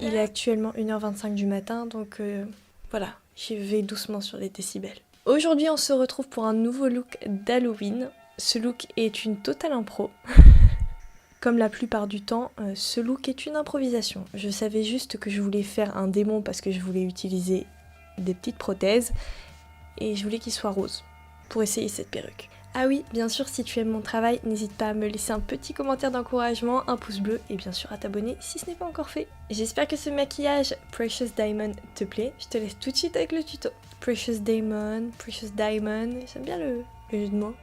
Il est actuellement 1h25 du matin, donc voilà, j'y vais doucement sur les décibels. Aujourd'hui, on se retrouve pour un nouveau look d'Halloween. Ce look est une totale impro. Comme la plupart du temps, ce look est une improvisation. Je savais juste que je voulais faire un démon parce que je voulais utiliser des petites prothèses et je voulais qu'il soit rose pour essayer cette perruque. Ah oui, bien sûr, si tu aimes mon travail, n'hésite pas à me laisser un petit commentaire d'encouragement, un pouce bleu et bien sûr à t'abonner si ce n'est pas encore fait. J'espère que ce maquillage Precious Diamond te plaît. Je te laisse tout de suite avec le tuto. Precious Diamond, j'aime bien le jeu de mots.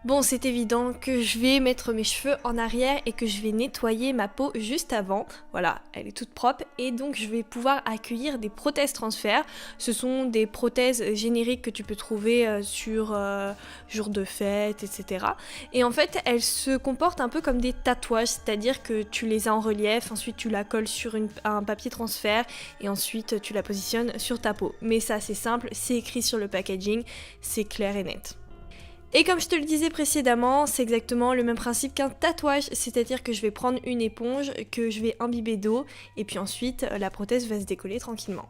Bon, c'est évident que je vais mettre mes cheveux en arrière et que je vais nettoyer ma peau juste avant. Voilà, elle est toute propre et donc je vais pouvoir accueillir des prothèses transfert. Ce sont des prothèses génériques que tu peux trouver sur jours de fête, etc. Et en fait, elles se comportent un peu comme des tatouages, c'est-à-dire que tu les as en relief, ensuite tu la colles sur un papier transfert et ensuite tu la positionnes sur ta peau. Mais ça, c'est simple, c'est écrit sur le packaging, c'est clair et net. Et comme je te le disais précédemment, c'est exactement le même principe qu'un tatouage, c'est-à-dire que je vais prendre une éponge, que je vais imbiber d'eau, et puis ensuite la prothèse va se décoller tranquillement.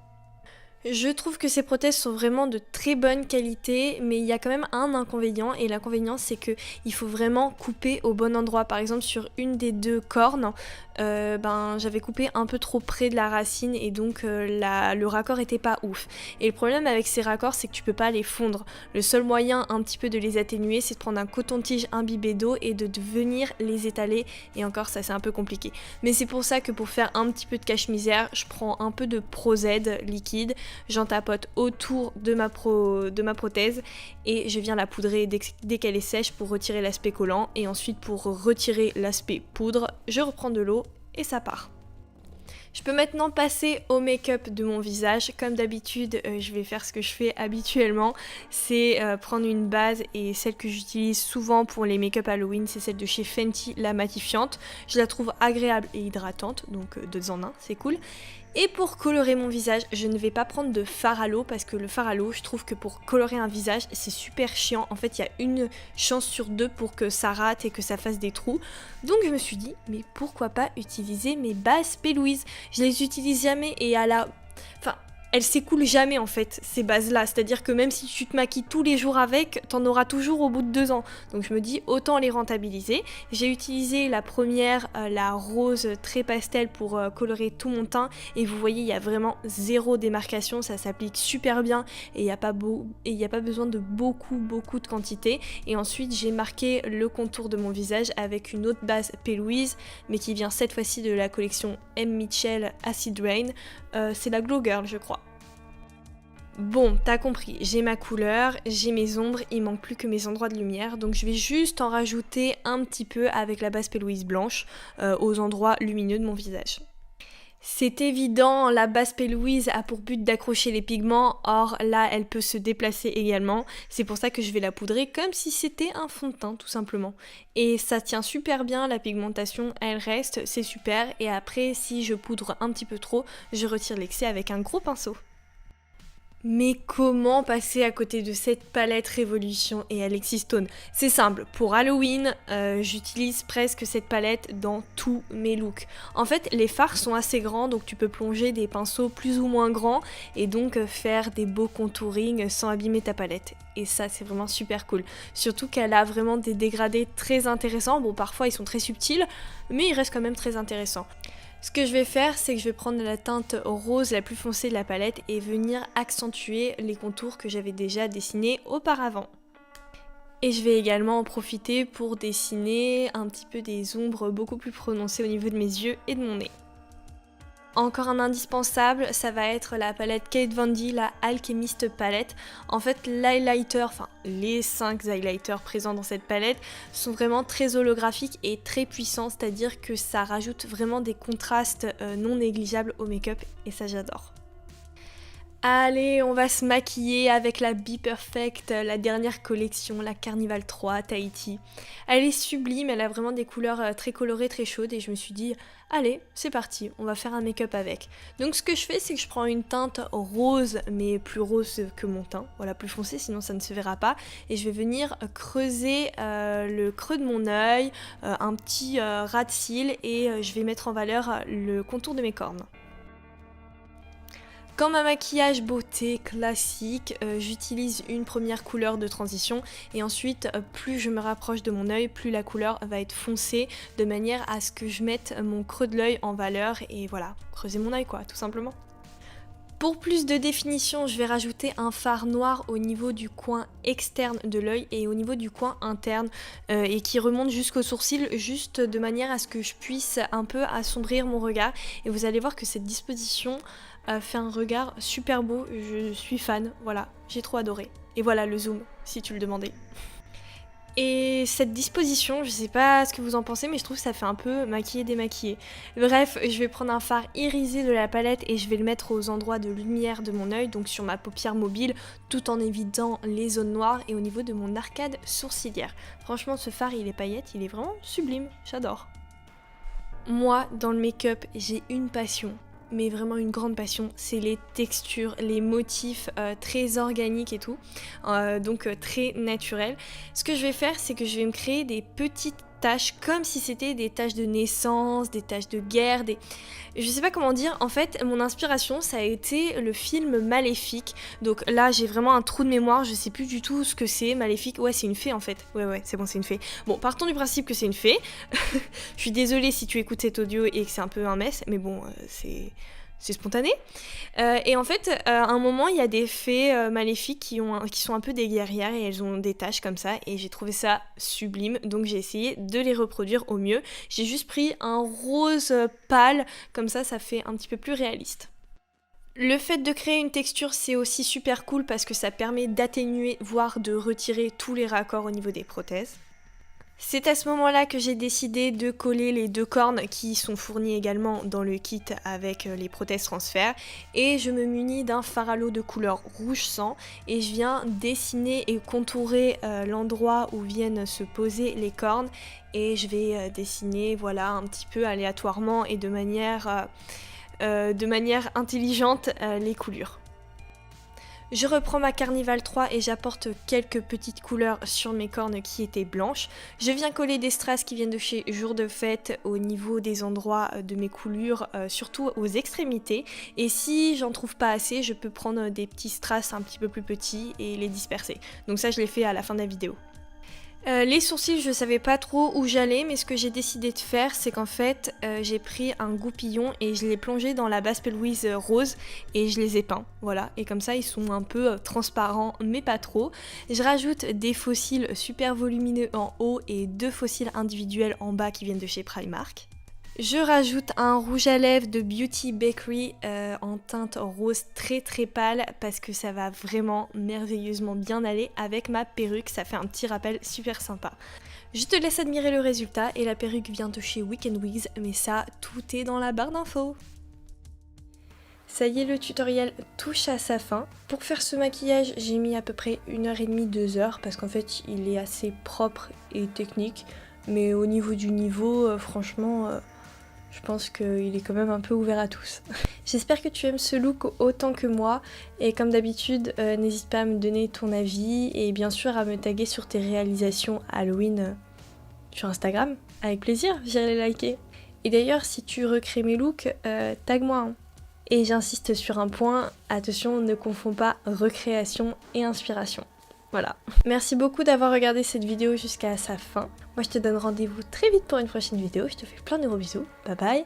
Je trouve que ces prothèses sont vraiment de très bonne qualité, mais il y a quand même un inconvénient, et l'inconvénient c'est que il faut vraiment couper au bon endroit. Par exemple sur une des deux cornes, j'avais coupé un peu trop près de la racine et donc le raccord était pas ouf. Et le problème avec ces raccords c'est que tu peux pas les fondre. Le seul moyen un petit peu de les atténuer c'est de prendre un coton-tige imbibé d'eau et de venir les étaler, et encore ça c'est un peu compliqué. Mais c'est pour ça que pour faire un petit peu de cache-misère, je prends un peu de Pro-Z liquide. J'en tapote autour de ma prothèse et je viens la poudrer dès qu'elle est sèche pour retirer l'aspect collant, et ensuite pour retirer l'aspect poudre, je reprends de l'eau et ça part. Je peux maintenant passer au make-up de mon visage. Comme d'habitude, je vais faire ce que je fais habituellement, c'est prendre une base, et celle que j'utilise souvent pour les make-up Halloween, c'est celle de chez Fenty, la matifiante. Je la trouve agréable et hydratante, donc 2 en 1, c'est cool. Et pour colorer mon visage, je ne vais pas prendre de fard à l'eau parce que le fard à l'eau, je trouve que pour colorer un visage, c'est super chiant. En fait, il y a une chance sur 2 pour que ça rate et que ça fasse des trous. Donc je me suis dit, mais pourquoi pas utiliser mes bases P. Louise. Je les utilise jamais et elles s'écoulent jamais en fait, ces bases-là. C'est-à-dire que même si tu te maquilles tous les jours avec, t'en auras toujours au bout de 2 ans. Donc je me dis, autant les rentabiliser. J'ai utilisé la première, la rose très pastel pour colorer tout mon teint. Et vous voyez, il y a vraiment zéro démarcation, ça s'applique super bien. Et il n'y a pas besoin de beaucoup de quantité. Et ensuite, j'ai marqué le contour de mon visage avec une autre base P. Louise, mais qui vient cette fois-ci de la collection M. Mitchell Acid Rain. C'est la Glow Girl, je crois. Bon, t'as compris, j'ai ma couleur, j'ai mes ombres, il manque plus que mes endroits de lumière, donc je vais juste en rajouter un petit peu avec la base P. Louise blanche aux endroits lumineux de mon visage. C'est évident, la base P. Louise a pour but d'accrocher les pigments, or là elle peut se déplacer également, c'est pour ça que je vais la poudrer comme si c'était un fond de teint tout simplement. Et ça tient super bien, la pigmentation elle reste, c'est super, et après si je poudre un petit peu trop, je retire l'excès avec un gros pinceau. Mais comment passer à côté de cette palette Révolution et Alexis Stone? C'est simple, pour Halloween, j'utilise presque cette palette dans tous mes looks. En fait, les fards sont assez grands, donc tu peux plonger des pinceaux plus ou moins grands et donc faire des beaux contouring sans abîmer ta palette. Et ça, c'est vraiment super cool. Surtout qu'elle a vraiment des dégradés très intéressants. Bon, parfois ils sont très subtils, mais ils restent quand même très intéressants. Ce que je vais faire, c'est que je vais prendre la teinte rose la plus foncée de la palette et venir accentuer les contours que j'avais déjà dessinés auparavant. Et je vais également en profiter pour dessiner un petit peu des ombres beaucoup plus prononcées au niveau de mes yeux et de mon nez. Encore un indispensable, ça va être la palette Kate Von D, la Alchemist palette. En fait, les 5 highlighters présents dans cette palette sont vraiment très holographiques et très puissants, c'est-à-dire que ça rajoute vraiment des contrastes non négligeables au make-up et ça j'adore. Allez, on va se maquiller avec la Be Perfect, la dernière collection, la Carnival 3 Tahiti. Elle est sublime, elle a vraiment des couleurs très colorées, très chaudes et je me suis dit, allez, c'est parti, on va faire un make-up avec. Donc ce que je fais, c'est que je prends une teinte rose, mais plus rose que mon teint, voilà, plus foncé, sinon ça ne se verra pas. Et je vais venir creuser le creux de mon œil, un petit ras de cils et je vais mettre en valeur le contour de mes cornes. Quand ma maquillage beauté classique, j'utilise une première couleur de transition et ensuite plus je me rapproche de mon œil, plus la couleur va être foncée de manière à ce que je mette mon creux de l'œil en valeur et voilà, creuser mon œil quoi, tout simplement. Pour plus de définition, je vais rajouter un fard noir au niveau du coin externe de l'œil et au niveau du coin interne et qui remonte jusqu'aux sourcils, juste de manière à ce que je puisse un peu assombrir mon regard. Et vous allez voir que cette disposition fait un regard super beau, je suis fan, voilà, j'ai trop adoré. Et voilà le zoom, si tu le demandais. Et cette disposition, je sais pas ce que vous en pensez, mais je trouve que ça fait un peu maquillé démaquillé. Bref, je vais prendre un fard irisé de la palette et je vais le mettre aux endroits de lumière de mon œil, donc sur ma paupière mobile, tout en évitant les zones noires et au niveau de mon arcade sourcilière. Franchement, ce fard, il est paillette, il est vraiment sublime, j'adore. Moi, dans le make-up, j'ai une passion. Mais vraiment une grande passion, c'est les textures, les motifs très organiques et tout, donc très naturels. Ce que je vais faire, c'est que je vais me créer des petites taches comme si c'était des taches de naissance, des taches de guerre, je sais pas comment dire, en fait mon inspiration ça a été le film Maléfique, donc là j'ai vraiment un trou de mémoire, je sais plus du tout ce que c'est, Maléfique, ouais c'est une fée en fait, ouais c'est bon c'est une fée. Bon partons du principe que c'est une fée, je suis désolée si tu écoutes cet audio et que c'est un peu un mess, mais bon c'est spontané. Et en fait, à un moment, il y a des fées maléfiques qui sont un peu des guerrières et elles ont des taches comme ça. Et j'ai trouvé ça sublime, donc j'ai essayé de les reproduire au mieux. J'ai juste pris un rose pâle, comme ça fait un petit peu plus réaliste. Le fait de créer une texture, c'est aussi super cool parce que ça permet d'atténuer, voire de retirer tous les raccords au niveau des prothèses. C'est à ce moment-là que j'ai décidé de coller les deux cornes qui sont fournies également dans le kit avec les prothèses transfert et je me munis d'un fard à l'eau de couleur rouge sang et je viens dessiner et contourer l'endroit où viennent se poser les cornes et je vais dessiner voilà un petit peu aléatoirement et de manière intelligente les coulures. Je reprends ma Carnival 3 et j'apporte quelques petites couleurs sur mes cornes qui étaient blanches. Je viens coller des strass qui viennent de chez Jour de Fête au niveau des endroits de mes coulures, surtout aux extrémités. Et si j'en trouve pas assez, je peux prendre des petits strass un petit peu plus petits et les disperser. Donc ça je l'ai fait à la fin de la vidéo. Les sourcils, je savais pas trop où j'allais, mais ce que j'ai décidé de faire, c'est qu'en fait, j'ai pris un goupillon et je l'ai plongé dans la Basse Louise rose et je les ai peints, voilà. Et comme ça, ils sont un peu transparents, mais pas trop. Je rajoute des faux cils super volumineux en haut et 2 faux cils individuels en bas qui viennent de chez Primark. Je rajoute un rouge à lèvres de Beauty Bakery en teinte rose très très pâle parce que ça va vraiment merveilleusement bien aller avec ma perruque, ça fait un petit rappel super sympa. Je te laisse admirer le résultat et la perruque vient de chez Weekend Wigs, mais ça tout est dans la barre d'infos. Ça y est, le tutoriel touche à sa fin. Pour faire ce maquillage, j'ai mis à peu près 1h30, 2h parce qu'en fait il est assez propre et technique, mais au niveau du niveau, franchement... je pense qu'il est quand même un peu ouvert à tous. J'espère que tu aimes ce look autant que moi et comme d'habitude n'hésite pas à me donner ton avis et bien sûr à me taguer sur tes réalisations Halloween sur Instagram. Avec plaisir, j'irai les liker. Et d'ailleurs si tu recrées mes looks, tag-moi. Hein. Et j'insiste sur un point, attention ne confonds pas recréation et inspiration. Voilà. Merci beaucoup d'avoir regardé cette vidéo jusqu'à sa fin. Moi je te donne rendez-vous très vite pour une prochaine vidéo. Je te fais plein de gros bisous. Bye bye.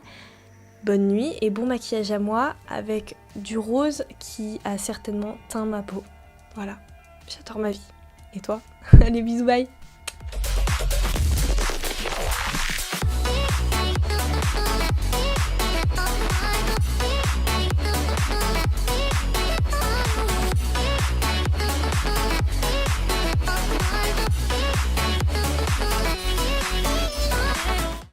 Bonne nuit et bon maquillage à moi avec du rose qui a certainement teint ma peau. Voilà. J'adore ma vie. Et toi? Allez bisous, bye.